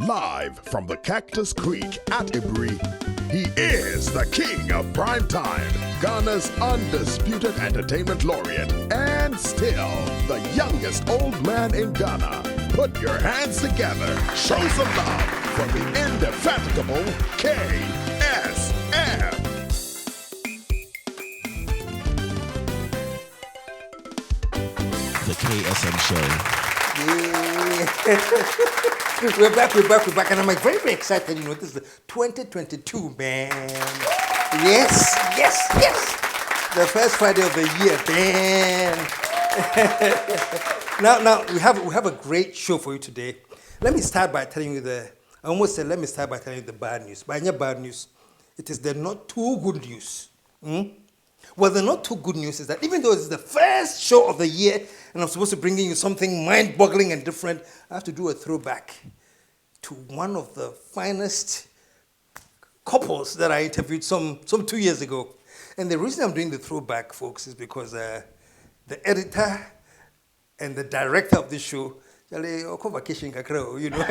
Live from the Cactus Creek at Ibri, he is the king of prime time, Ghana's undisputed entertainment laureate, and still the youngest old man in Ghana. Put your hands together, show some love for the indefatigable KSM. The KSM Show. Yeah. we're back, and I'm like very excited. You know, this is the 2022, man. Yes. The first Friday of the year, man. now we have a great show for you today. Let me start by telling you the bad news. By any bad news, it is the not too good news. Well, the not too good news is that even though it's the first show of the year and I'm supposed to bring you something mind-boggling and different, I have to do a throwback to one of the finest couples that I interviewed some 2 years ago. And the reason I'm doing the throwback, folks, is because the editor and the director of this show, vacation, you know.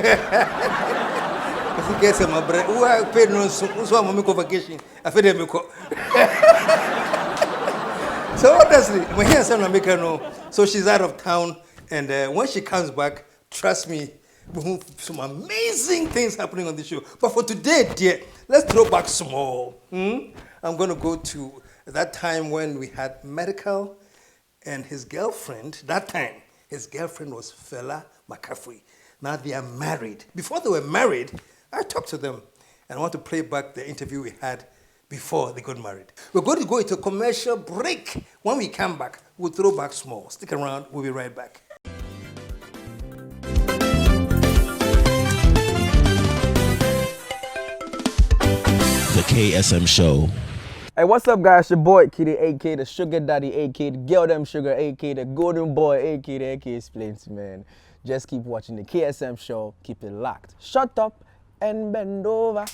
So honestly, when he has so she's out of town, and when she comes back, trust me, some amazing things happening on the show. But for today, dear, let's throw back small. I'm going to go to that time when we had Medikal and his girlfriend. That time, his girlfriend was fella Makafui. Now they are married. Before they were married, I talked to them, and I want to play back the interview we had before they got married. We're going to go into a commercial break. When we come back, we'll throw back small. Stick around, we'll be right back. The KSM Show. Hey, what's up, guys? Your boy, Kitty, a.k.a. the Sugar Daddy, a.k.a. the Girl Them Sugar, a.k.a. the Golden Boy, a.k.a. the a.k.a. Explains, man. Just keep watching the KSM Show. Keep it locked. Shut up and bend over.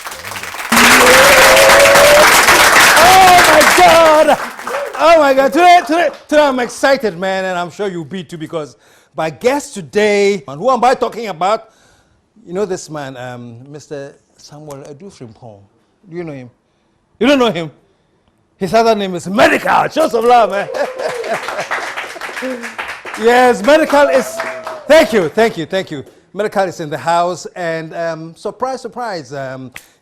Oh my God! Today I'm excited, man, and I'm sure you'll be too, because my guest today, and who am I talking about? You know this man, Mr. Samuel Frimpong. Do you know him? You don't know him? His other name is Medikal. Show some love, man. Yes, Medikal is. Thank you. Medikal is in the house, and surprise,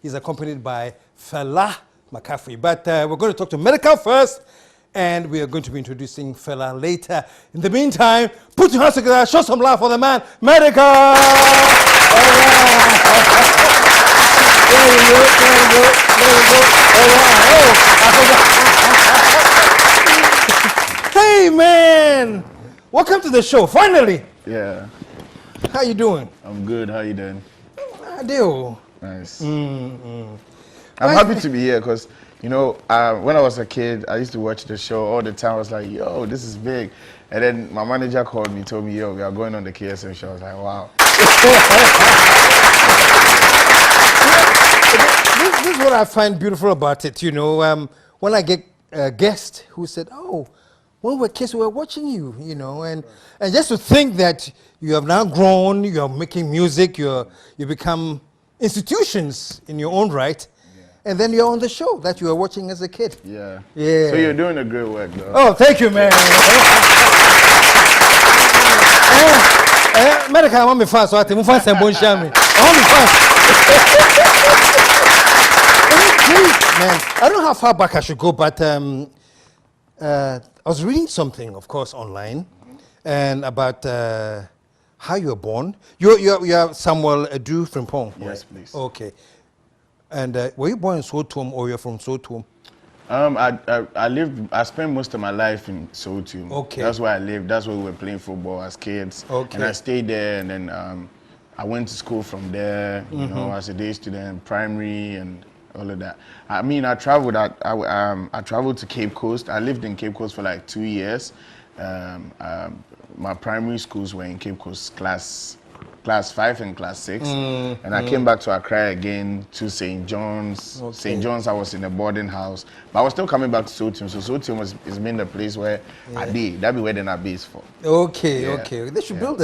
he's accompanied by fella Makafui. But we're going to talk to Medikal first, and we are going to be introducing fella later. In the meantime, put your hands together, show some love for the man, Medikal. There you go. Hey, man, welcome to the show. Finally. Yeah. How you doing? I'm good. How you doing? I do. Nice. I'm happy to be here because, you know, when I was a kid, I used to watch the show all the time. I was like, yo, this is big. And then my manager called me, told me, yo, we are going on the KSM show. I was like, wow. This is what I find beautiful about it, you know. When I get a guest who said, oh, when we were kids, we were watching you, you know, and just to think that you have now grown, you are making music, you become institutions in your own right, and then you're on the show that you were watching as a kid. Yeah. Yeah. So you're doing a great work, though. Oh, thank you, man. Medikal, I want me fast, so I think I want me fast. Man, I don't know how far back I should go, but I was reading something, of course, online, and about how you were born. You're Samuel Edu Frimpong, right? Yes, please. Okay. And were you born in Sotum, or you're from Sotum? I spent most of my life in Sotum. Okay. That's where I lived. That's where we were playing football as kids. Okay. And I stayed there, and then I went to school from there, you know, as a day student, primary, and all of that. I mean, I traveled. I traveled to Cape Coast. I lived in Cape Coast for like 2 years. My primary schools were in Cape Coast, class 5 and class 6, and I came back to Accra again to St. John's. Okay. St. John's, I was in a boarding house, but I was still coming back to Sotum. So Sotum has been the place where I be. That be where the Nabi is for. Okay, Yeah. okay. They should build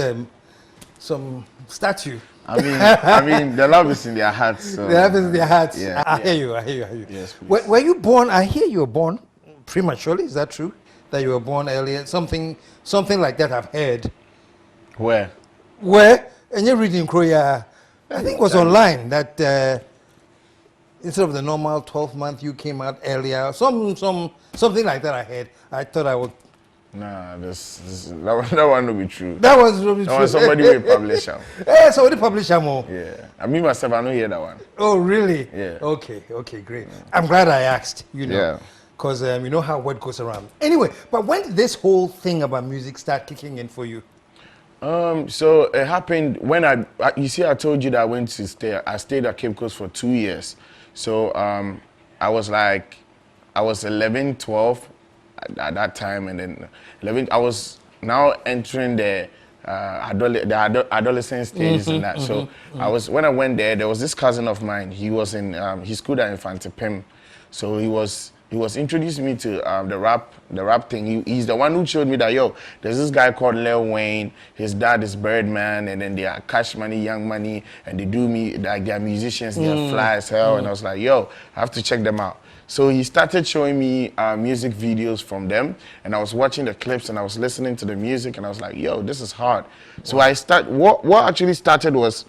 some statue. I mean, the love is in their hearts. So, The love is in their hearts. Yeah. I hear you. I hear you. I hear you. Yes, please. Were you born? I hear you were born prematurely. Is that true? That you were born earlier? Something like that. I've heard. Where? Where? And you're reading Korea. I think it was online that instead of the normal 12-month, you came out earlier. Something like that. I heard. I thought I would. Nah, that one will be true. That was really That true. one somebody will publish them. Yeah, somebody published them all. Yeah. I mean myself, I don't hear that one. Oh, really? Yeah. Okay, great. I'm glad I asked, Yeah. because you know how word goes around. Anyway, but when did this whole thing about music start kicking in for you? So it happened when you see, I told you that I stayed at Cape Coast for 2 years. So I was 11, 12 at that time, and then 11, I was now entering the adolescent stages and that. So when I went there was this cousin of mine. He was in he schooled at Infante Pim. So he was introducing me to the rap thing. He's the one who showed me that, yo, there's this guy called Lil Wayne. His dad is Birdman, and then they are Cash Money, Young Money, and they do me like they're musicians. They're fly as hell, and I was like, yo, I have to check them out. So he started showing me music videos from them, and I was watching the clips and I was listening to the music, and I was like, yo, this is hard. So what actually started was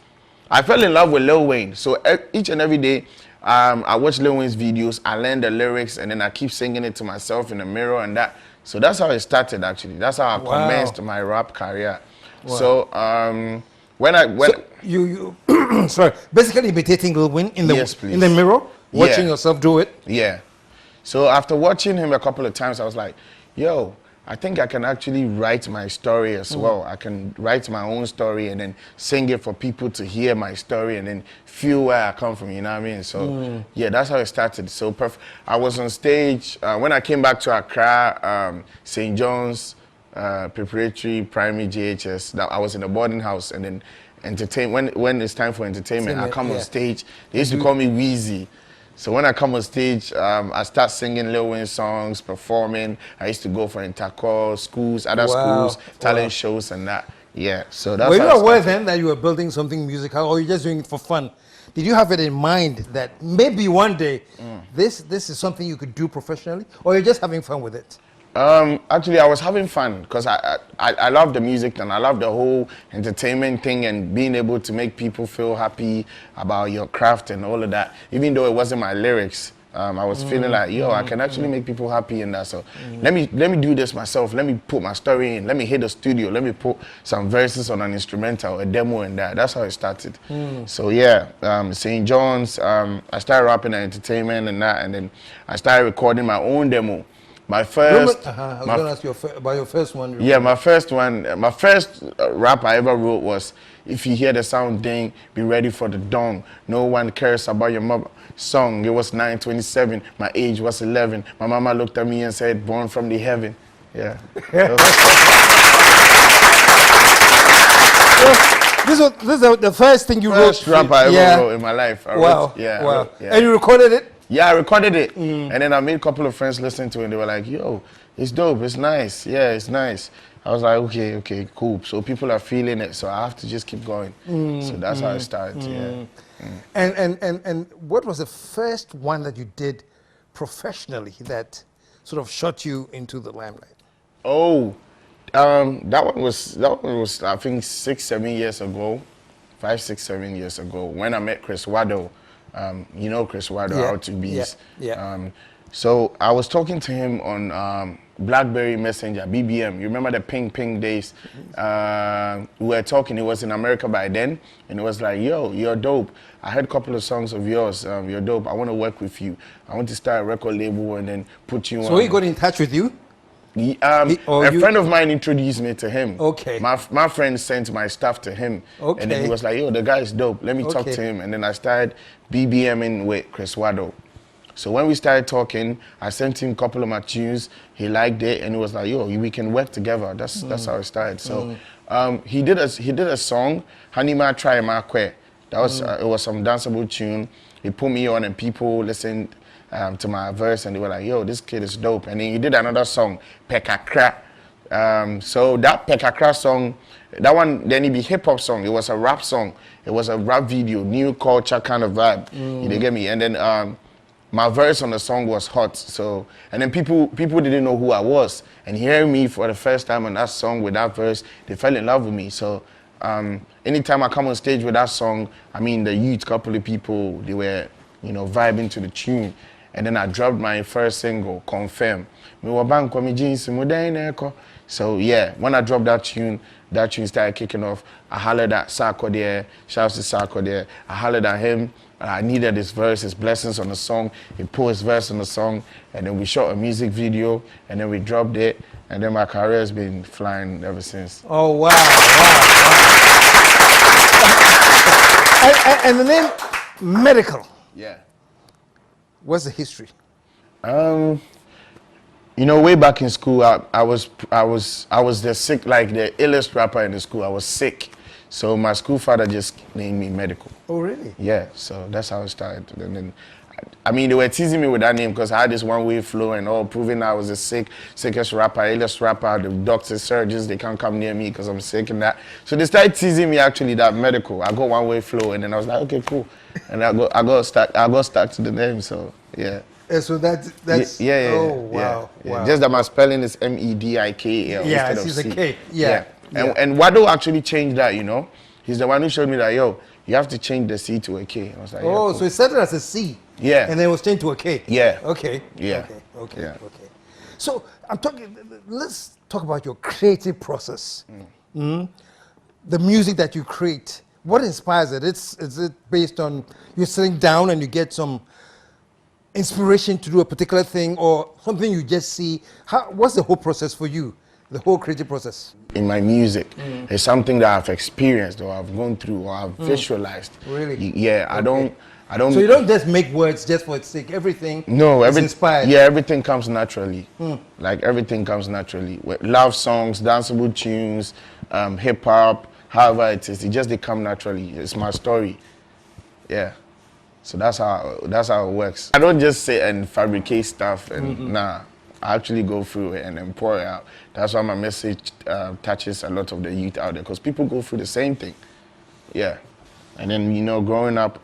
I fell in love with Lil Wayne. So each and every day I watch Lil Wayne's videos, I learn the lyrics, and then I keep singing it to myself in the mirror and that. So that's how it started actually. That's how I commenced my rap career. Wow. So so you sorry, basically imitating Lil Wayne in the mirror, watching yourself do it. Yeah. So after watching him a couple of times, I was like, yo, I think I can actually write my story as well. I can write my own story and then sing it for people to hear my story and then feel where I come from, you know what I mean? So yeah, that's how it started. So I was on stage when I came back to Accra, St. John's Preparatory Primary JHS. That I was in a boarding house, and then when it's time for entertainment, I come on stage. They used to call me Wheezy. So when I come on stage, I start singing Lil Wayne songs, performing. I used to go for intercall schools, other schools, talent shows, and that. Yeah, so that's. Were you aware then that you were building something musical, or you just doing it for fun? Did you have it in mind that maybe one day this is something you could do professionally, or you're just having fun with it? Actually, I was having fun because I love the music and I love the whole entertainment thing and being able to make people feel happy about your craft and all of that. Even though it wasn't my lyrics, I was feeling like, yo, I can actually make people happy in that. So let me do this myself. Let me put my story in. Let me hit the studio. Let me put some verses on an instrumental, a demo, and that. That's how it started. So yeah, St. John's. I started rapping and entertainment and that, and then I started recording my own demo. My first. I was going to ask you about your first one. Yeah, my first rap I ever wrote was, if you hear the sound ding, be ready for the dawn. No one cares about your mother. Song. It was 9/27. My age was 11. My mama looked at me and said, born from the heaven. Yeah. This is the first thing you wrote. First rap I ever wrote in my life. Wow. And you recorded it? Yeah, I recorded it. And then I made a couple of friends listen to it, and they were like, yo, it's dope, it's nice. Yeah, it's nice. I was like, okay, cool. So people are feeling it, so I have to just keep going. So that's how it started, yeah. And what was the first one that you did professionally that sort of shot you into the limelight? Oh, that one was I think 6, 7 years ago, 5, 6, 7 years ago when I met Chris Waddle. You know Chris Waddle, R2Bs. Yeah. So I was talking to him on BlackBerry Messenger, BBM. You remember the ping days? We were talking. It was in America by then, and it was like, yo, you're dope. I heard a couple of songs of yours. You're dope. I want to work with you. I want to start a record label and then put you on. So he got in touch with you? A friend of mine introduced me to him. Okay. My friend sent my stuff to him. Okay. And then he was like, yo, the guy is dope. Let me talk to him. And then I started BBMing with Chris Waddle. So when we started talking, I sent him a couple of my tunes. He liked it, and he was like, yo, we can work together. That's how it started. So he did a song, Hanima Try Ma Kwe. That was it was some danceable tune. He put me on, and people listened to my verse, and they were like, yo, this kid is dope. And then he did another song, Pekakra. So that Pekakra song, that one, then it be hip hop song. It was a rap song. It was a rap video, new culture kind of vibe. You get me? And then my verse on the song was hot. So, and then people didn't know who I was. And hearing me for the first time on that song with that verse, they fell in love with me. So anytime I come on stage with that song, I mean, the youth, couple of people, they were, you know, vibing to the tune. And then I dropped my first single, Confirm. So yeah, when I dropped that tune started kicking off. I hollered at Sarko there, shouts to Sarko there. I hollered at him. I needed his verse, his blessings on the song. He put his verse on the song, and then we shot a music video, and then we dropped it, and then my career has been flying ever since. Oh, wow. And the name Medikal. Yeah. What's the history? You know, way back in school, I was the sick, like the illest rapper in the school. I was sick. So my school father just named me Medikal. Oh, really? Yeah, so that's how it started. And then, I mean, they were teasing me with that name because I had this one-way flow and all, proving I was the sickest rapper, illest rapper. The doctors, surgeons, they can't come near me because I'm sick and that. So they started teasing me actually that Medikal. I got one-way flow, and then I was like, okay, cool. And I got stuck to the name. So yeah. So that's yeah. Oh, wow. Yeah. Wow. Just that my spelling is Medikal Yeah, instead of it's C. a K. Yeah. And Wado actually changed that, you know. He's the one who showed me that, yo, you have to change the C to a K. I was like, Oh, yeah, cool. so it started as a C. Yeah. And then it was changed to a K. Yeah. Okay. Yeah. Okay. Yeah. So let's talk about your creative process. The music that you create. What inspires it? Is it based on you sitting down and you get some inspiration to do a particular thing, or something you just see? What's the whole process for you? The whole creative process? In my music, it's something that I've experienced or I've gone through or I've visualized. Really? Yeah, I don't. So you don't just make words just for its sake. Everything is inspired. Yeah, everything comes naturally. Like everything comes naturally. With love songs, danceable tunes, hip hop, however it is, they come naturally. It's my story. Yeah. So that's how it works. I don't just sit and fabricate stuff and nah. I actually go through it and then pour it out. That's why my message touches a lot of the youth out there, because people go through the same thing. Yeah. And then, you know, growing up,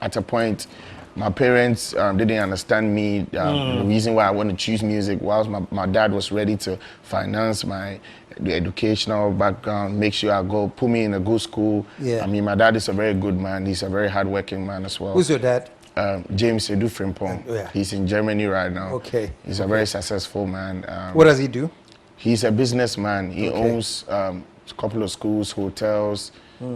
at a point, my parents didn't understand me. The reason why I want to choose music was my dad was ready to finance the educational background, make sure I go, put me in a good school. Yeah. I mean, my dad is a very good man. He's a very hardworking man as well. Who's your dad? James Edu Frimpong. Yeah. He's in Germany right now. Okay. He's a very successful man. What does he do? He's a businessman. He owns a couple of schools, hotels,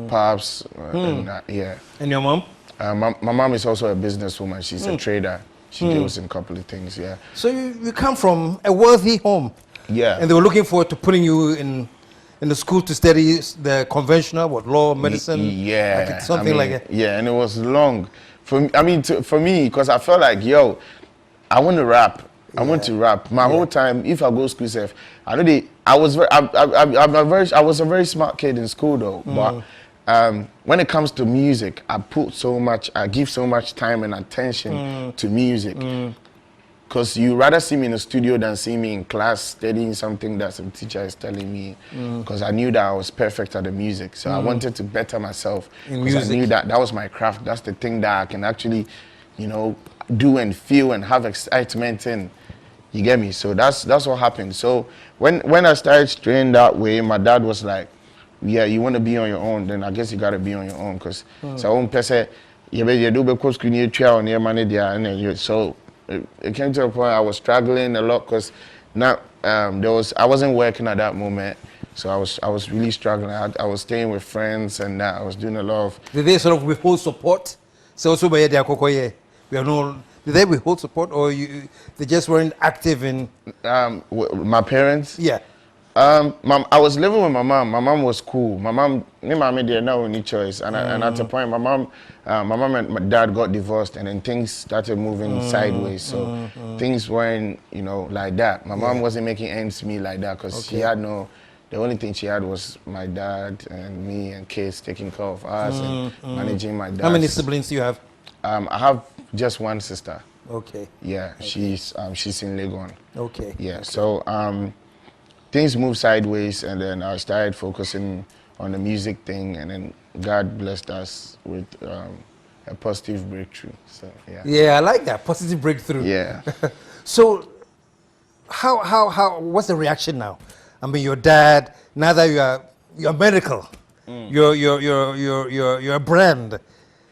pubs, and yeah. And your mom? My mom is also a businesswoman. She's a trader. She deals in a couple of things, yeah. So you come from a wealthy home. Yeah. And they were looking forward to putting you in the school to study the conventional, law, medicine? Yeah. Something like that. Yeah, and it was long. For me, because I felt like, yo, I want to rap. I want to rap. My whole time, if I go to school, I was a very smart kid in school though. But when it comes to music, I give so much time and attention to music. Because you rather see me in the studio than see me in class studying something that some teacher is telling me. Because I knew that I was perfect at the music. So I wanted to better myself. In music. I knew that was my craft. That's the thing that I can actually, you know, do and feel and have excitement in. You get me? So that's what happened. So when I started straying that way, my dad was like, yeah, you want to be on your own, then I guess you got to be on your own. Because so it came to a point I was struggling a lot because now I wasn't working at that moment, so I was really struggling. I was staying with friends and I was doing a lot of. Did they sort of withhold support? So also by the we are no. Did they withhold support, or they just weren't active in? My parents. Yeah. I was living with my mom. My mom was cool. My mom didn't know any choice, and at a point, my mom and my dad got divorced, and then things started moving sideways. So things weren't, you know, like that. My mom wasn't making ends meet like that because she had no. The only thing she had was my dad and me and kids taking care of us and managing my dad. How many siblings do you have? I have just one sister. Okay. Yeah, she's in Legon. Okay. Yeah. Okay. So things moved sideways, and then I started focusing on the music thing, and then God blessed us with a positive breakthrough. So yeah. Yeah, I like that positive breakthrough. Yeah. So, how? What's the reaction now? I mean, your dad. Now that you're medical, you're a brand.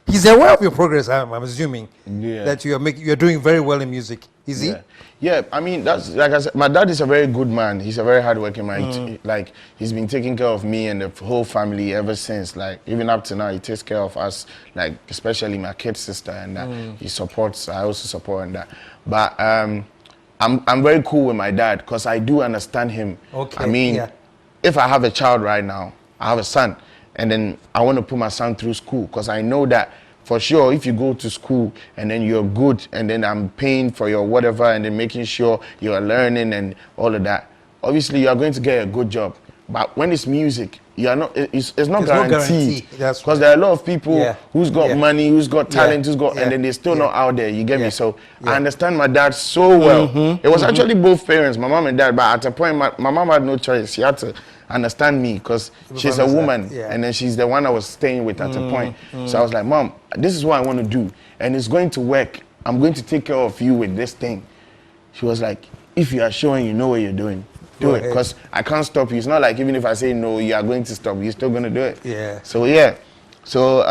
He's aware of your progress. I'm assuming. Yeah. That you're doing very well in music. Is he? Yeah. Yeah, I mean, that's like I said, my dad is a very good man. He's a very hardworking man. Like, he's been taking care of me and the whole family ever since. Like, even up to now, he takes care of us, like, especially my kid sister, and he supports, I also support and that. But I'm very cool with my dad because I do understand him. Okay. I mean, yeah. if I have a child right now, I have a son, and then I want to put my son through school because I know that for sure, if you go to school and then you're good, and then I'm paying for your whatever, and then making sure you're learning and all of that, obviously you are going to get a good job. But when it's music, you are not. It's not guaranteed. Because there are a lot of people who's got money, who's got talent, who's got, and then they're still not out there. You get me? So I understand my dad so well. It was actually both parents, my mom and dad. But at a point, my mom had no choice. She had to understand me because she's a woman, and then she's the one I was staying with at a point. So I was like, Mom, this is what I want to do, and it's going to work. I'm going to take care of you with this thing. She was like, if you are showing you know what you're doing, do it, because I can't stop you. It's not like even if I say no, you are going to stop. You're still going to do it. Yeah. So yeah. So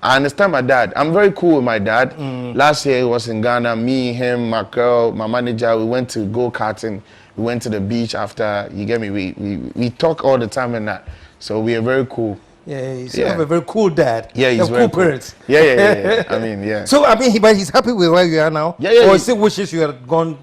I understand my dad. I'm very cool with my dad. Last year he was in Ghana. Me, him, my girl, my manager. We went to go karting. We went to the beach after. You get me? We talk all the time and that. So we are very cool. Yeah, you have a very cool dad. Yeah, he's very cool parents. Yeah. I mean, yeah. So I mean, but he's happy with where you are now. Yeah. Or he still wishes you had gone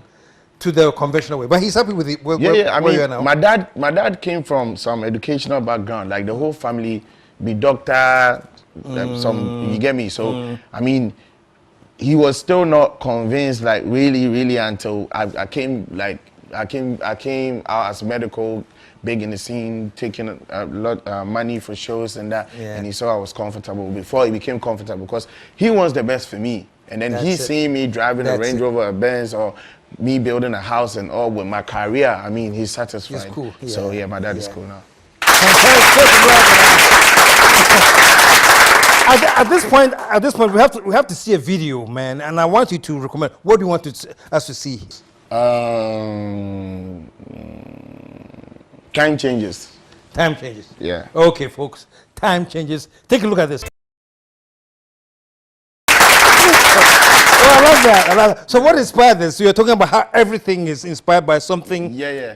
to the conventional way, but he's happy with it. Where I mean, you are now. my dad came from some educational background, like the whole family, be doctor, some, you get me? So I mean, he was still not convinced, like really until I came out as medical, big in the scene, taking a lot money for shows and that, and he saw I was comfortable before he became comfortable because he wants the best for me. And then he's seeing me driving a Range Rover, a Benz, or me building a house and all with my career. I mean, he's satisfied. He's cool. Yeah. So yeah, my dad is cool now. At this point, we have to see a video, man, and I want you to recommend. What do you want us to see? Time changes. Time changes. Yeah. Okay, folks. Time changes. Take a look at this. I love that. So what inspired this? So you're talking about how everything is inspired by something. Yeah.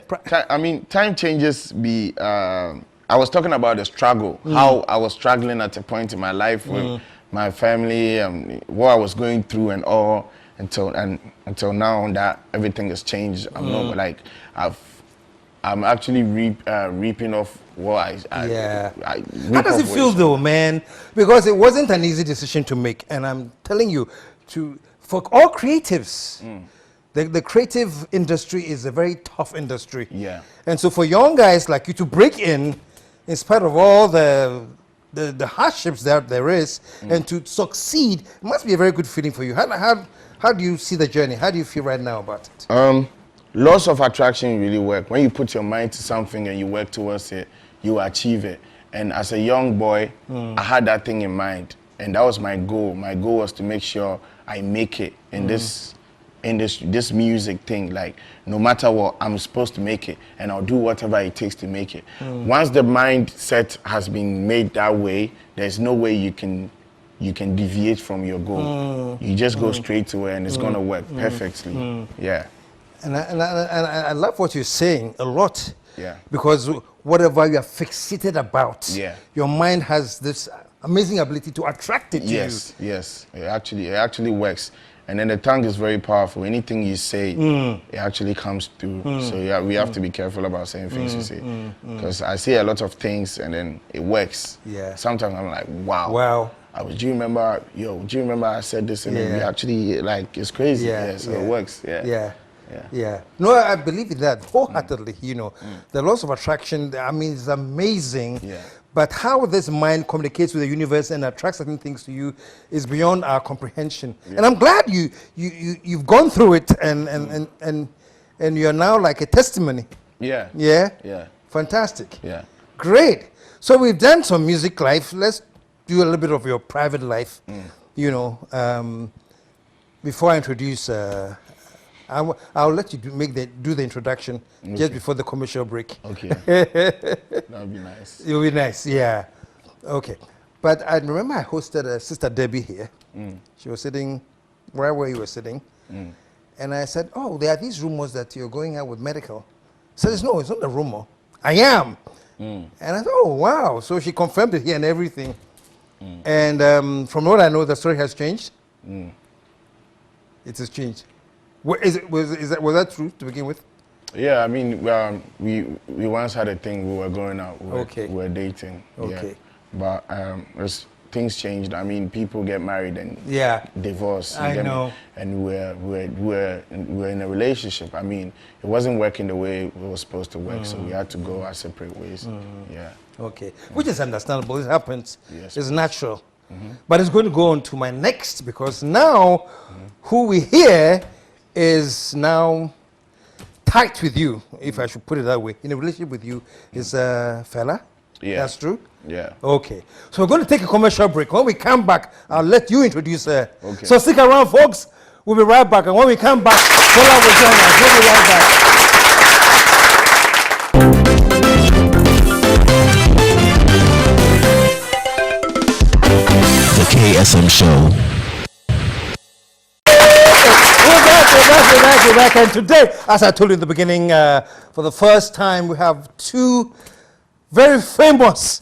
I mean, time changes I was talking about the struggle, how I was struggling at a point in my life with my family, what I was going through and all, until now that everything has changed. I'm not like I'm actually reaping off what I How does it feel though, man? Because it wasn't an easy decision to make, and I'm telling you, for all creatives, the creative industry is a very tough industry. Yeah. And so for young guys like you to break in spite of all the hardships that there is, and to succeed, it must be a very good feeling for you. How do you see the journey? How do you feel right now about it? Laws of attraction really work. When you put your mind to something and you work towards it, you achieve it. And as a young boy, I had that thing in mind. And that was my goal. My goal was to make sure I make it in this music thing. Like, no matter what, I'm supposed to make it, and I'll do whatever it takes to make it. Once the mindset has been made that way, there's no way you can deviate from your goal. You just go straight to it, and it's gonna work perfectly. Yeah. And I love what you're saying a lot. Yeah. Because whatever you are fixated about, your mind has this amazing ability to attract it to you. Yes. It actually works. And then the tongue is very powerful. Anything you say, it actually comes through. So yeah, we have to be careful about saying things you say. Because I say a lot of things and then it works. Yeah. Sometimes I'm like, wow. Do you remember I said this, and then we actually, like, it's crazy. So it works. Yeah. No, I believe in that wholeheartedly. You know, the laws of attraction, I mean, it's amazing. Yeah. But how this mind communicates with the universe and attracts certain things to you is beyond our comprehension. Yeah. And I'm glad you've gone through it and you're now like a testimony. Yeah. Yeah? Yeah. Fantastic. Yeah. Great. So we've done some music life. Let's do a little bit of your private life. You know, before I introduce, I'll let you do the introduction just before the commercial break. Okay. That would be nice. It'll be nice, yeah. Okay. But I remember I hosted Sister Debbie here. She was sitting right where you were sitting. And I said, oh, there are these rumors that you're going out with Medikal. She says, no, it's not a rumor. I am. And I thought, oh, wow. So she confirmed it here and everything. And from what I know, the story has changed. It has changed. Was that true to begin with? Yeah, I mean, we once had a thing. We were going out. We were dating. Okay. Yeah. But as things changed, I mean, people get married and divorce. I know. And we're in a relationship. I mean, it wasn't working the way it was supposed to work, so we had to go our separate ways. Yeah. Okay. Which is understandable. It happens. Yes. It's natural. But it's going to go on to my next, because now who we hear is now tight with you, if I should put it that way, in a relationship with you, is a fella. Yeah. That's true? Yeah. Okay. So we're going to take a commercial break. When we come back, I'll let you introduce her. Okay. So stick around, folks. We'll be right back. And when we come back, Fela will join us. We'll be right back. The KSM Show. We're back. And today, as I told you in the beginning, for the first time, we have two very famous,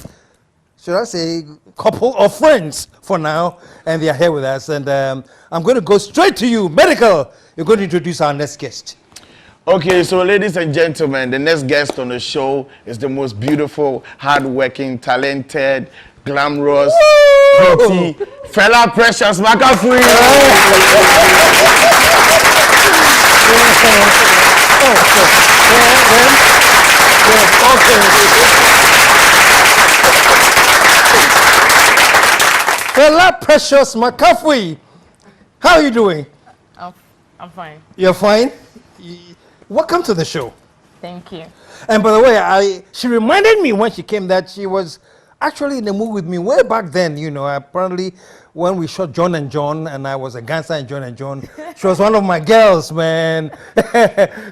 should I say, couple of friends for now, and they are here with us. And I'm going to go straight to you. Medikal, you're going to introduce our next guest. Okay, so ladies and gentlemen, the next guest on the show is the most beautiful, hardworking, talented, glamorous, pretty, fella precious Makafui. Fela precious Makafui, how are you doing? I'm fine. You're fine? Welcome to the show. Thank you. And by the way, she reminded me when she came that she was actually in the movie with me way back then. You know, apparently when we shot John and John, and I was a gangster in John and John, she was one of my girls, man.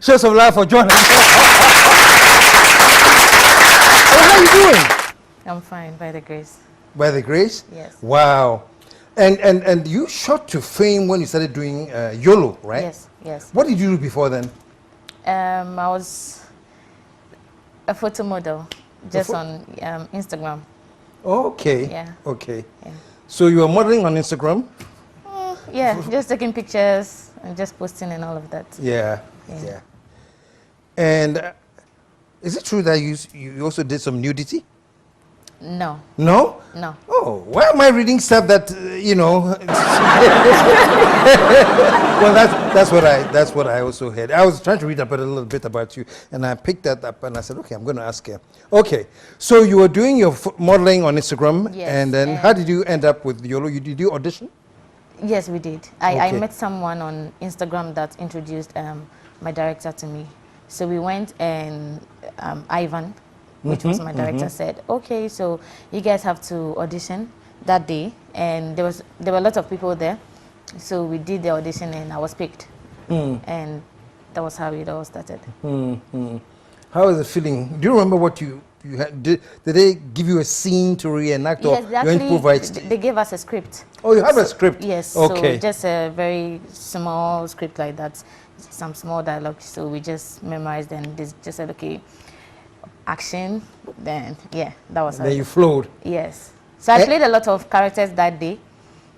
Show some love for John and John. So how are you doing? I'm fine, by the grace. By the grace? Yes. Wow. And you shot to fame when you started doing YOLO, right? Yes, yes. What did you do before then? I was a photo model, just on Instagram. Okay. Yeah. Okay. Yeah. So you were modeling on Instagram? Yeah, just taking pictures and just posting and all of that. Yeah. Yeah. Yeah. And is it true that you also did some nudity? No, No? no. Oh, why am I reading stuff that you know? Well, that's what I also heard. I was trying to read about a little bit about you, and I picked that up, and I said, okay, I'm going to ask her. Okay, so you were doing your modeling on Instagram, Yes, and then how did you end up with YOLO? Did you audition? Yes, we did. I Okay. met someone on Instagram that introduced my director to me. So we went, and Ivan, which was my director, said, okay, so you guys have to audition that day. And there were a lot of people there. So we did the audition, and I was picked. And that was how it all started. How was the feeling? Do you remember what you had? Did they give you a scene to reenact, or Yes, you improvised? they gave us a script. Oh, you have a script? Yes, Okay. so just a very small script like that, some small dialogue. So we just memorized, and they just said, okay, action, then yeah, that was Then how you flowed. Yes. So I played a lot of characters that day.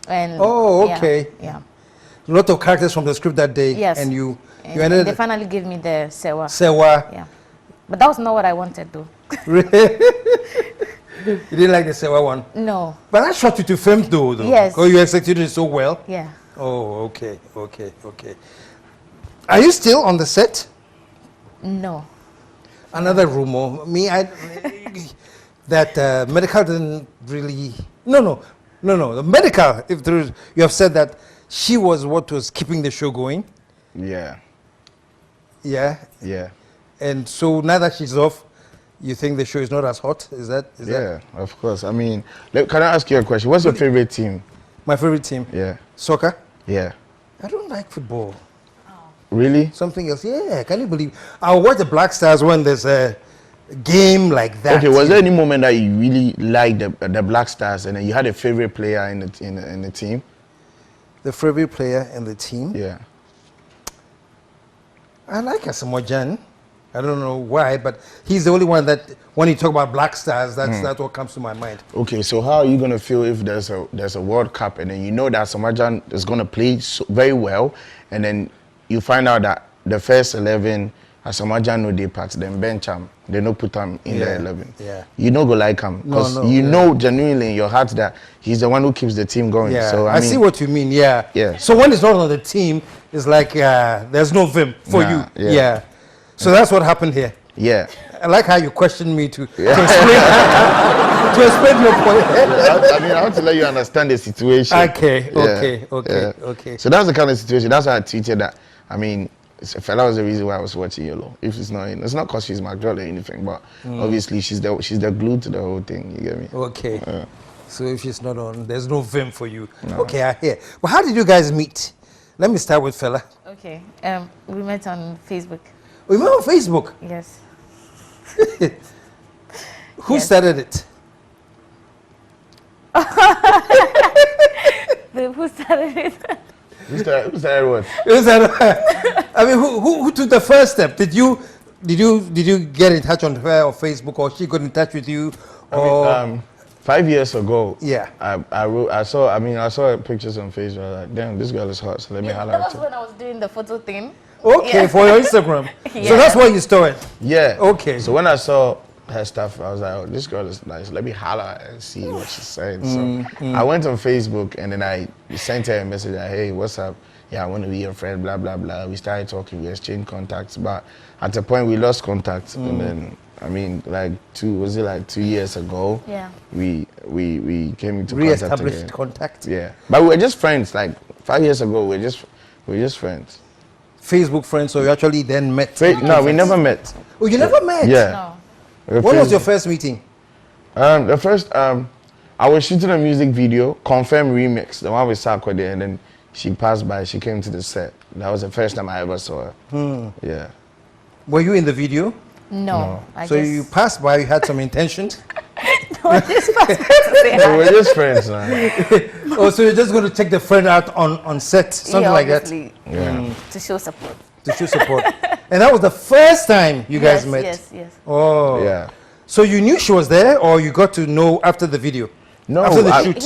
And Oh, yeah, okay. Yeah. A lot of characters from the script that day. Yes. And you And ended they finally gave me the sewa. Sewa. Yeah. But that was not what I wanted though. You didn't like the Sewa one? No. But I shot you to film though. Yes. Oh, you executed it so well? Yeah. Oh, okay. Are you still on the set? No. Another rumor. That Medikal didn't really. No. The Medikal. If there is, you have said that she was what was keeping the show going. Yeah. Yeah. Yeah. And so now that she's off, you think the show is not as hot? Is that? Of course. I mean, can I ask you a question? What's your favorite team? My favorite team? Yeah. Soccer? Yeah. I don't like football. Really? Something else? Yeah, can you believe? I'll watch the Black Stars when there's a game like that. Okay, was there any moment that you really liked the Black Stars and then you had a favorite player in the team? The favorite player in the team? Yeah. I like Asamoah Gyan. I don't know why, but he's the only one that, when you talk about Black Stars, that's what comes to my mind. Okay, so how are you gonna feel if there's a World Cup and then you know that Asamoah Gyan is gonna play very well, and then you find out that the first 11 Asamoah Gyan no dey part, then bench him, they no put him in the 11. Yeah. You no go like him because know genuinely in your heart that he's the one who keeps the team going. Yeah, so I see what you mean. Yeah. Yeah. So when it's not on the team, it's like there's no vim for you. Yeah. Yeah. So that's what happened here. Yeah. I like how you questioned me to explain to explain your point. I mean, I want to let you understand the situation. Okay. So that's the kind of situation. That's why I tweeted that. I mean, a fella was the reason why I was watching Yellow. If it's not because she's my girl or anything, but obviously she's the glue to the whole thing. You get me? Okay. So if she's not on, there's no vim for you. No. Okay, I hear. But how did you guys meet? Let me start with fella. Okay. We met on Facebook. We met on Facebook? Yes. Who started it? Who started it? Who started what? I mean, who took the first step? Did you get in touch on her or Facebook, or she got in touch with you? Or? I mean, 5 years ago, yeah, I saw pictures on Facebook. I was like, damn, this girl is hot. So let me holler at her. That was when I was doing the photo thing. Okay, yeah. For your Instagram. Yeah. So that's why you started. Yeah. Okay. So when I saw her stuff, I was like, oh, this girl is nice. Let me holler and see what she's saying. So I went on Facebook and then I sent her a message like, hey, what's up? Yeah, I want to be your friend, blah, blah, blah. We started talking, we exchanged contacts, but at a point we lost contact. And then, I mean, like 2 years ago? Yeah. We came into Re-established contact. Yeah. But we were just friends. Like 5 years ago, we were just friends. Facebook friends, so you actually then met? No, we never met. Oh, you never met? Yeah. No. When was your first meeting? The first, I was shooting a music video, Confirm Remix, the one with Sarkodie, and then she passed by, she came to the set. That was the first time I ever saw her. Yeah. Were you in the video? No. So you passed by, you had some intentions? No, I just passed by to say hi. We're just friends now. Oh, so you're just going to take the friend out on set, something like that? Yeah. To show support. To show support. And that was the first time you guys met? Yes. Oh. Yeah. So you knew she was there, or you got to know after the video? No, after the shoot?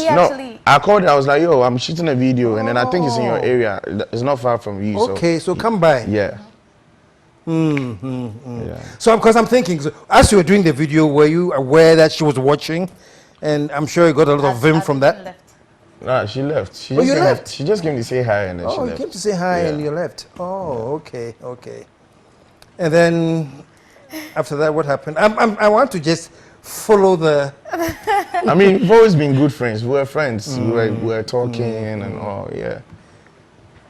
I called her, I was like, yo, I'm shooting a video, and then I think it's in your area. It's not far from you. Okay, so come by. Yeah. Yeah. So, because I'm thinking, so as you were doing the video, were you aware that she was watching? And I'm sure you got a lot of vim from that. Left. Nah, she left. She just came to say hi and then she left. Oh, you came to say hi and you left. Oh, okay. And then after that, what happened? I want to just follow the. I mean, we've always been good friends. We were friends. We were talking and all. Yeah.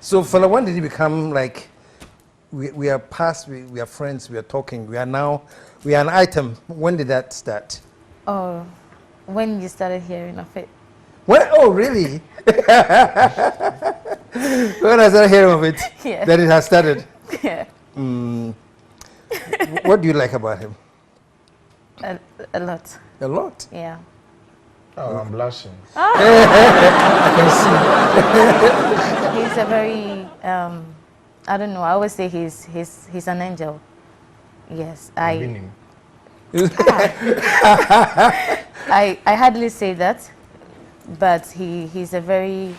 So, fella, when did you become like? We are past. We are friends. We are talking. We are an item. When did that start? Oh, when you started hearing of it. When? Oh, really? When I started hearing of it, that it has started. Yeah. What do you like about him? A lot. A lot. Yeah. Oh, I'm blushing. I can see. He's a very I don't know. I always say he's an angel. Yes, I hardly say that, but he's a very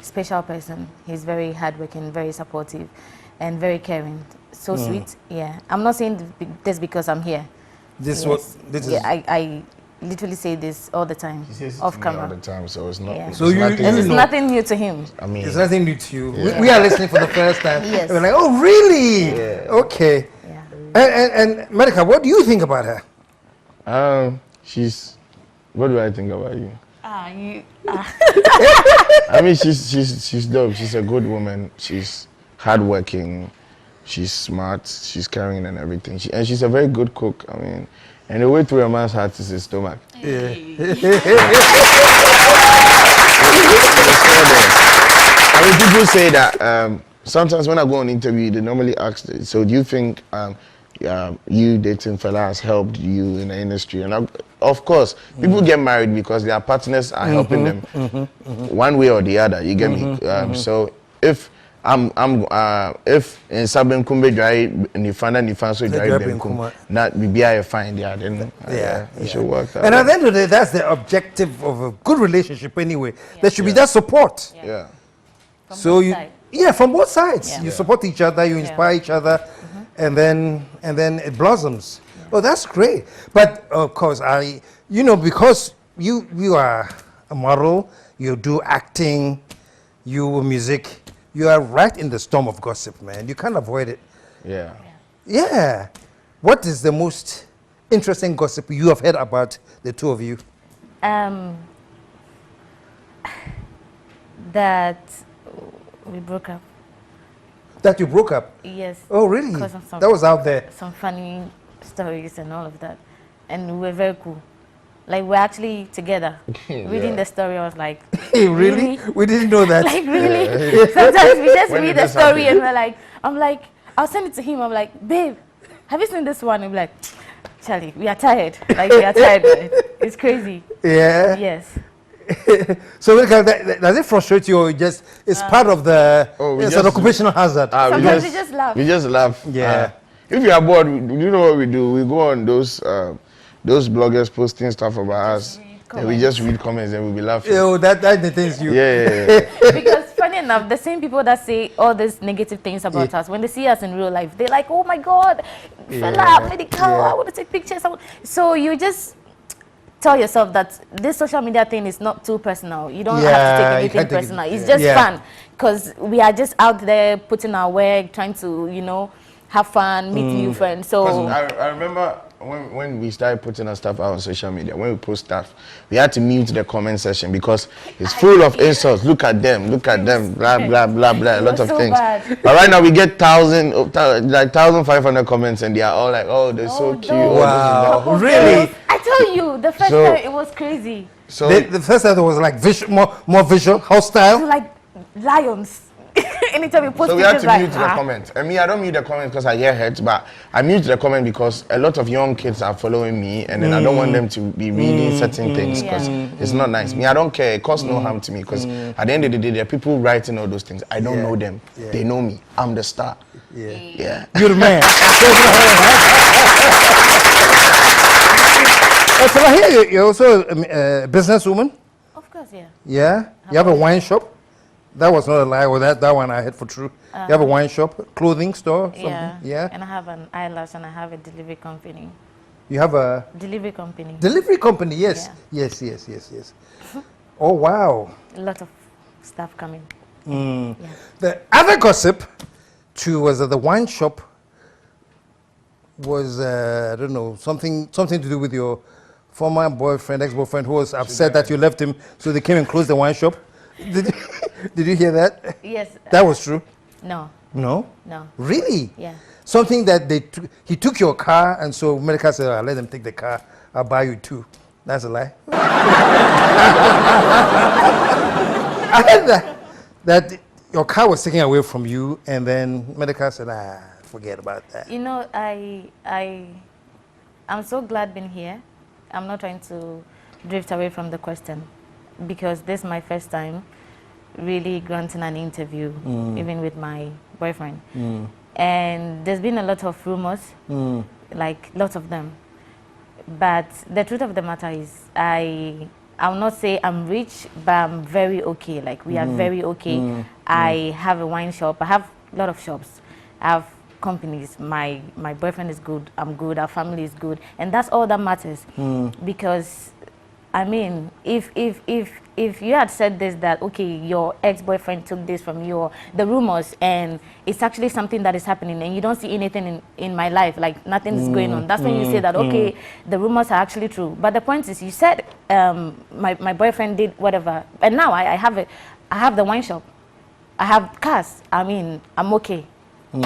special person. He's very hardworking, very supportive, and very caring. So sweet. Yeah. I'm not saying this because I'm here. This is. Yeah, I literally say this all the time, off camera. All the time, so it's not. Yeah. So it's nothing new to him. I mean, it's nothing new to you. Yeah. We are listening for the first time. Yes. We're like, oh, really? Yeah. Okay. Yeah. And Medikal, what do you think about her? She's. What do I think about you? You. I mean, she's dope. She's a good woman. She's hardworking. She's smart, she's caring and everything. And she's a very good cook. I mean, and the way through a man's heart is his stomach. Yeah. I mean, people say that sometimes when I go on interview, they normally ask, so do you think you dating fella has helped you in the industry? And of course, people get married because their partners are helping them one way or the other. You get me? So if if in Sabin Kumbe dry Nifan so dry Benkum, not be fine there, then it should work out. And at the end of the day, that's the objective of a good relationship anyway. There should be that support. Yeah. From So both you, sides. yeah, from both sides. Yeah. You support each other, you inspire each other, and then it blossoms. Oh, that's great. But of course, because you are a model, you do acting, you music, you are right in the storm of gossip, man. You can't avoid it. Yeah. Yeah. What is the most interesting gossip you have heard about the two of you? That we broke up. That you broke up? Yes. Oh, really? Because of some, That was out there. some funny stories and all of that. And we were very cool. Like, we're actually together. Reading the story, I was like, Hey, really? We didn't know that. Like, really? Sometimes we just When read did the this story happen? and we're like, I'll send it to him. I'm like, babe, have you seen this one? I'm like, Charlie, we are tired. Like, we are tired. Right? It's crazy. Yeah. Yes. So does it frustrate you, or just it's part of the? Oh, It's an occupational hazard. Sometimes we just laugh. We just laugh. Yeah. If you are bored, you know what we do? We go on those bloggers posting stuff about us. And we just read comments and we'll be laughing. Oh, that detains you. Yeah. Because funny enough, the same people that say all these negative things about us, when they see us in real life, they're like, oh my God, fella, Medikal, I want to take pictures. So you just tell yourself that this social media thing is not too personal. You don't have to take you anything can't take it- personal. It's just fun, because we are just out there putting our work, trying to, have fun, meet new friends. So I remember when we started putting our stuff out on social media, when we post stuff, we had to mute the comment section because it's full of insults. Look at them, blah, blah, blah, blah, a lot of so things. bad. But right now we get 1,500 comments and they are all like, oh, they're so cute. no. Wow. Couple Really? girls. I tell you, the first So- time it was crazy. So The first time it was like more visual, We hostile. were like lions. Anytime you post So we had pictures, to like, mute the comments. I mean, I don't mute the comments because I hear hurt, but I mute the comment because a lot of young kids are following me, and then I don't want them to be reading certain things because it's not nice. Me, I don't care. It causes no harm to me because at the end of the day, there are people writing all those things. I don't know them. They know me. I'm the star. Yeah. You're the man. So I hear you're also a businesswoman. Of course, yeah. Yeah. You have a wine shop. That was not a lie. Or that one I had for true. You have a wine shop, clothing store. Something. Yeah. And I have an eyelash and I have a delivery company. You have a Delivery company. delivery company. Yes. Yes. Oh wow. A lot of stuff coming. The other gossip, too, was that the wine shop was I don't know, something to do with your former boyfriend, ex-boyfriend, who was upset that you left him, so they came and closed the wine shop. Did you hear that? Yes. That was true. No. No. No. Really? Yeah. Something that he took your car, and so Medikal said, "I'll let them take the car. I'll buy you two." That's a lie. I heard that your car was taken away from you, and then Medikal said, forget about that. I'm so glad being here. I'm not trying to drift away from the question because this is my first time really granting an interview, even with my boyfriend. And there's been a lot of rumors, like lots of them. But the truth of the matter is, I'll not say I'm rich, but I'm very okay. Like, we are very okay. I have a wine shop. I have a lot of shops. I have companies. My boyfriend is good. I'm good. Our family is good. And that's all that matters. Because, I mean, if you had said this, that, okay, your ex-boyfriend took this from you, or the rumors, and it's actually something that is happening, and you don't see anything in my life, like nothing is going on, that's when you say that, okay, the rumors are actually true. But the point is, you said my boyfriend did whatever, and now I have the wine shop. I have cars. I mean, I'm okay. Oh,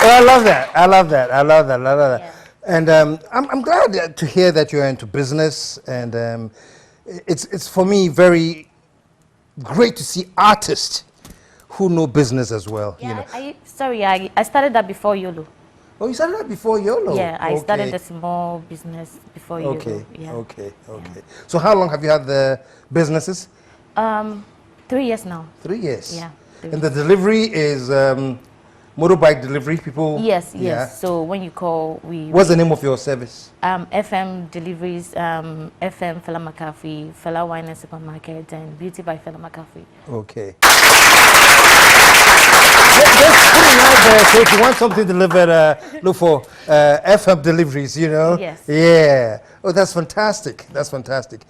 I love that. I love that. I love that. I love that. Yeah. And I'm glad to hear that you're into business. And it's for me very great to see artists who know business as well. Yeah, You know. I started that before YOLO. Oh, you started that before YOLO? Yeah, I started Okay. a small business before YOLO. Okay, Yeah. okay. So how long have you had the businesses? 3 years now. 3 years. Yeah, 3 And the delivery is motorbike delivery. People. Yes, yes. Yeah. So when you call, What's the name of your service? FM deliveries, FM Fela Makafui, Fela Wine and Supermarket, and Beauty by Fela Makafui. Okay. Just put it out there. So if you want something delivered, look for FM deliveries. You know. Yes. Yeah. Oh, that's fantastic. That's fantastic.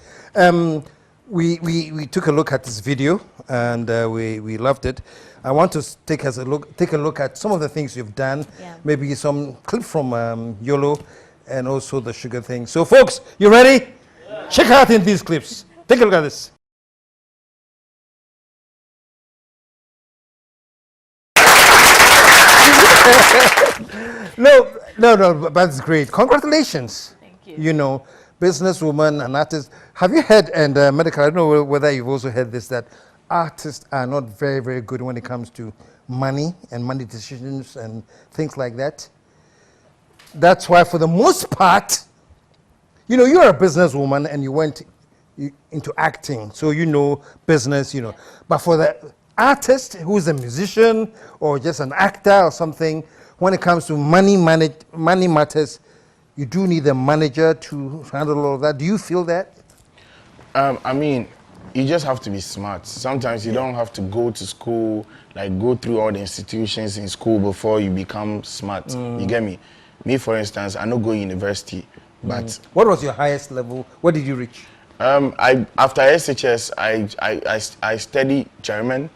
We took a look at this video and we loved it. I want to take a look at some of the things you've done. Yeah. Maybe some clip from YOLO and also the sugar thing. So, folks, you ready? Yeah. Check out in these clips. Take a look at this. No, but that's great. Congratulations. Thank you. You know, businesswoman and artist. Have you heard, and Medikal, I don't know whether you've also heard this, that artists are not very, very good when it comes to money and money decisions and things like that. That's why, for the most part, you know, you're a businesswoman and you went into acting, so you know business, you know. But for the artist who's a musician or just an actor or something, when it comes to money matters, you do need a manager to handle all of that. Do you feel that? I mean, you just have to be smart. Sometimes you don't have to go to school, like go through all the institutions in school before you become smart. You get me? Me, for instance, I don't go university, but What was your highest level? What did you reach? after SHS, I study German,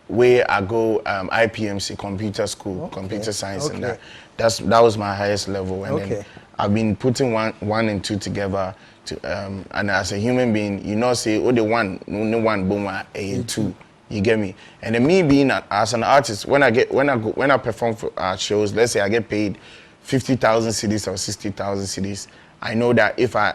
where I go IPMC, computer school, computer science, and Okay. that was my highest level. And Okay. then I've been putting one and two together. And as a human being, you know, say, oh, the one, only one, boom, a two. You get me? And then me being as an artist, when I perform for shows, let's say I get paid 50,000 cedis or 60,000 cedis, I know that if I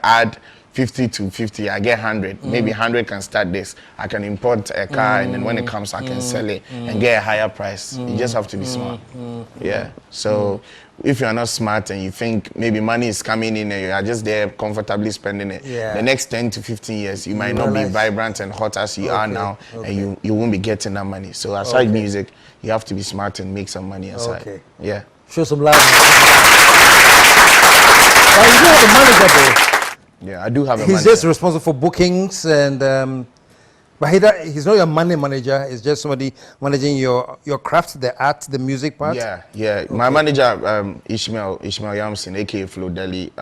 add 50 to 50, I get 100. Maybe 100 can start this. I can import a car, and then when it comes, I can sell it and get a higher price. You just have to be smart. Yeah. So if you are not smart and you think maybe money is coming in and you are just there comfortably spending it, the next 10 to 15 years, you might not be vibrant and hot as you are now, and you won't be getting that money. So aside music, you have to be smart and make some money aside. Okay. Yeah. Show some love. Well, you do have a manager, though. Yeah, I do have a He's manager. just responsible for bookings, and but he's not your money manager. He's just somebody managing your craft, the art, the music part. Yeah. My manager, Ishmael Yamson, aka Flo Deli,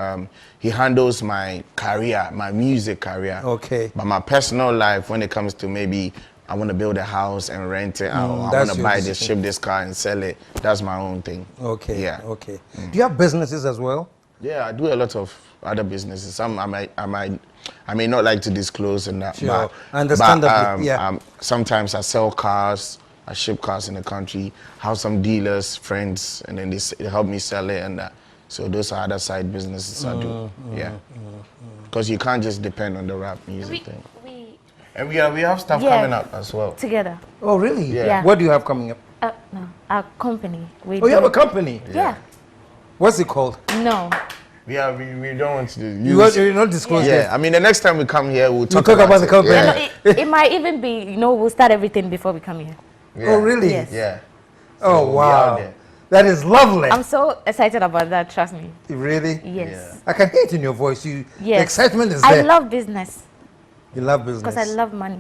he handles my career, my music career. Okay. But my personal life, when it comes to maybe I want to build a house and rent it, or I want to buy this, ship this car and sell it, that's my own thing. Okay. Yeah. Okay. Do you have businesses as well? Yeah, I do a lot of other businesses. Some I may not like to disclose and that. Sure. But, Understandably, yeah. Sometimes I sell cars, I ship cars in the country, have some dealers, friends, and then they help me sell it and that. So those are other side businesses I do. Yeah. Because you can't just depend on the rap music thing. And we have stuff coming up as well. Together. Oh, really? Yeah. What do you have coming up? No, our company. We Oh, you have a do- company? Yeah. What's it called? No. We don't want to You're not disclosing. Yeah, I mean, the next time we come here, we'll talk talk about the it. company. Yeah. No, it might even be, we'll start everything before we come here. Oh, really? Yes. Yeah. Oh, So we wow. out there. That is lovely. I'm so excited about that, trust me. Really? Yes. I can hear it in your voice. The Yes. excitement is I there. love business You love business. because I love money.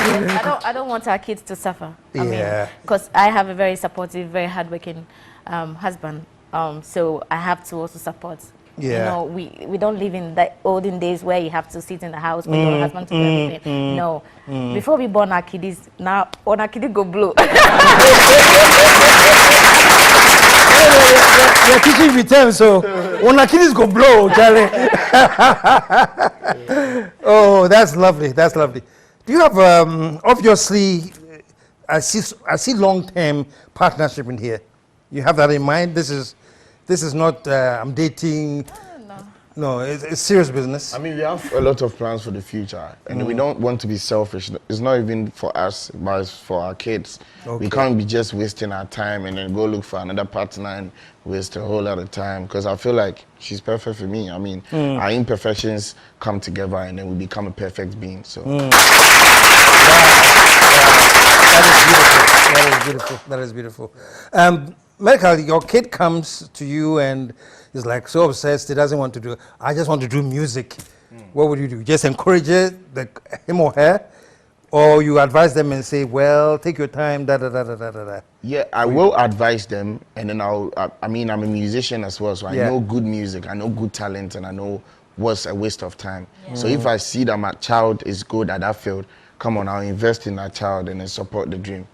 I don't want our kids to suffer. Yeah. Because I have a very supportive, very hardworking husband. So I have to also support. Yeah. We don't live in the olden days where you have to sit in the house for your husband to do everything. No. Before we born our kiddies, now on our kiddie go blow. You're teaching me terms, so When our kiddies go blow, Charlie. Oh, that's lovely. That's lovely. Do you have obviously? I see long-term partnership in here. You have that in mind. This is not I'm dating. No, it's serious business. I mean, we have a lot of plans for the future, and we don't want to be selfish. It's not even for us, but it's for our kids. Okay. We can't be just wasting our time and then go look for another partner and waste a whole lot of time, because I feel like she's perfect for me. I mean, our imperfections come together and then we become a perfect being. So. That is beautiful. That is beautiful. Medikal, your kid comes to you and is like so obsessed, he doesn't want to do it. I just want to do music. What would you do? Just encourage him or her? Or you advise them and say, well, take your time, da da da da da da. Yeah, I will advise them, and then I mean, I'm a musician as well, so I know good music, I know good talent, and I know what's a waste of time. So if I see that my child is good at that field, come on, I'll invest in that child and then support the dream.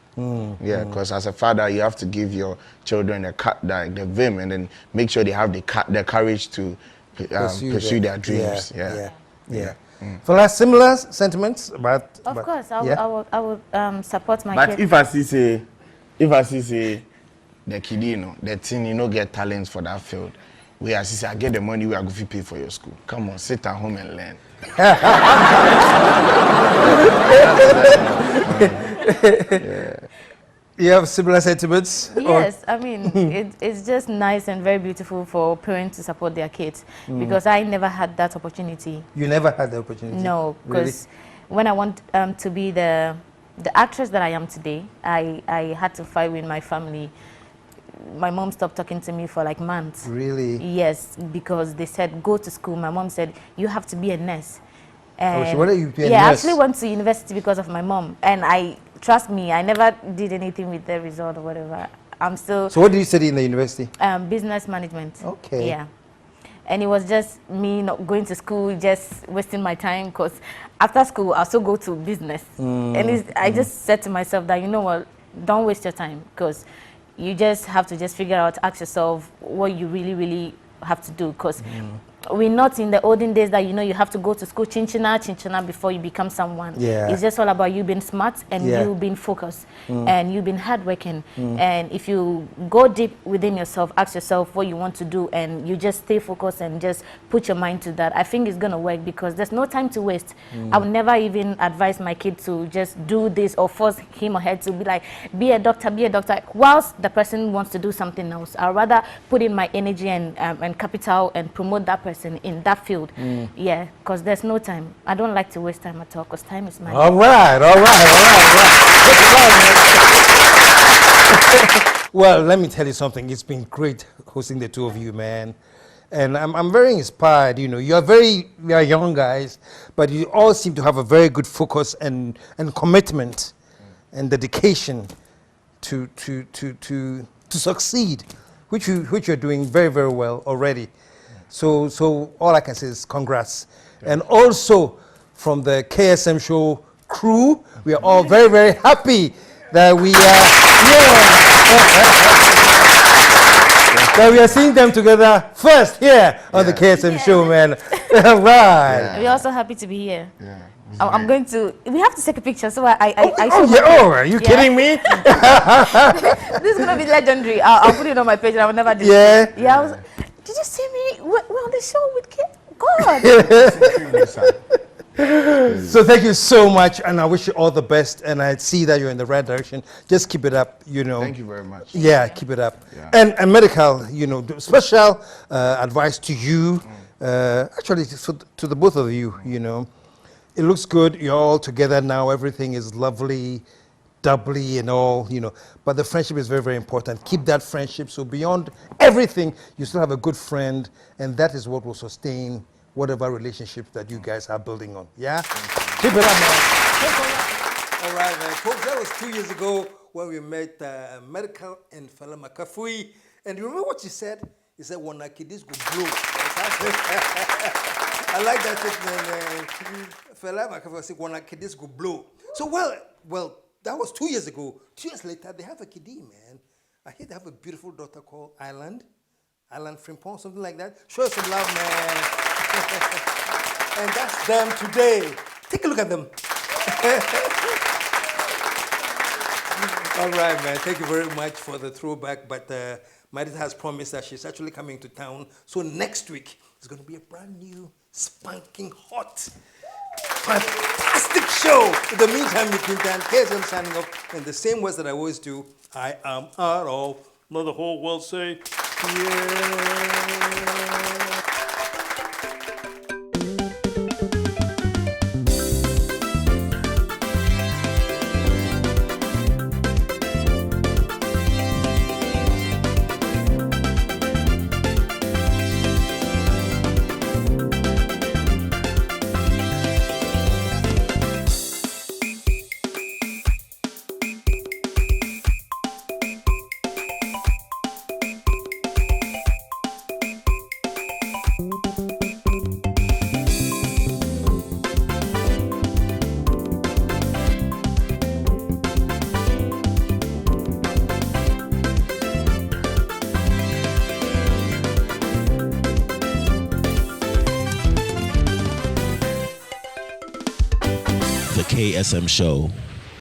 Yeah, because as a father, you have to give your children the vim, and then make sure they have the courage to pursue their dreams. Yeah. For last similar sentiments about. Of course, I would support my But kids. if I see say the kid, the teen, get talents for that field, where I say I get the money, we are going to pay for your school. Come on, sit at home and learn. You have similar sentiments? Yes, I mean, it's just nice and very beautiful for parents to support their kids, because I never had that opportunity. You never had the opportunity? No, because when I want to be the actress that I am today, I had to fight with my family. My mom stopped talking to me for like months. Really? Yes, because they said, go to school. My mom said, you have to be a nurse. And she wanted you to be a nurse? Yeah, I actually went to university because of my mom. And trust me, I never did anything with the result or whatever. I'm still... So what did you study in the university? Business management. Okay. Yeah. And it was just me not going to school, just wasting my time, because after school, I still go to business. And I just said to myself that, you know what, don't waste your time, because you just have to just figure out, ask yourself what you really, really have to do, because we're not in the olden days that you have to go to school chinchina before you become someone. Yeah. It's just all about you being smart and you being focused and you being hardworking. And if you go deep within yourself, ask yourself what you want to do, and you just stay focused and just put your mind to that, I think it's gonna work, because there's no time to waste. I would never even advise my kid to just do this or force him or her to be like, be a doctor, whilst the person wants to do something else. I'd rather put in my energy and capital and promote that person in that field. Yeah, because there's no time. I don't like to waste time at all, because time is money. All right. Well, let me tell you something. It's been great hosting the two of you, man. And I'm very inspired. We are young guys, but you all seem to have a very good focus and commitment and dedication to succeed, which you're doing very, very well already. So all I can say is congrats. And also from the KSM Show crew, we are all very, very happy that we are that we are seeing them together first here on the KSM Show, man. Right. We're also happy to be here. Yeah. I'm going to. We have to take a picture. So I are you kidding me? This is gonna be legendary. I'll put it on my page, and I will never do Yeah. Yeah. Did you see me? We're on the show with kids. God. So thank you so much, and I wish you all the best. And I see that you're in the right direction. Just keep it up. Thank you very much. Yeah, keep it up. Yeah. And Medikal, special advice to you. Actually, to the both of you. It looks good. You're all together now. Everything is lovely, doubly and all, But the friendship is very, very important. Keep that friendship. So beyond everything, you still have a good friend, and that is what will sustain whatever relationship that you guys are building on. Yeah? Keep it up, man. All right, man. Folks, that was 2 years ago when we met Medikal and fella Makafui. And you remember what you said? He said, "When kiddies go blow." I like that statement. Fella Makafui said, "When kiddies go blow." So, well, that was 2 years ago. 2 years later, they have a kiddie, man. I hear they have a beautiful daughter called Island. Alan Frimpong, something like that. Show us some love, man. And that's them today. Take a look at them. All right, man. Thank you very much for the throwback. But Marita has promised that she's actually coming to town. So next week is going to be a brand new, spanking hot, fantastic show. In the meantime, you can KSM signing off in the same words that I always do. I am out of. Let the whole world say, yeah. The KSM Show.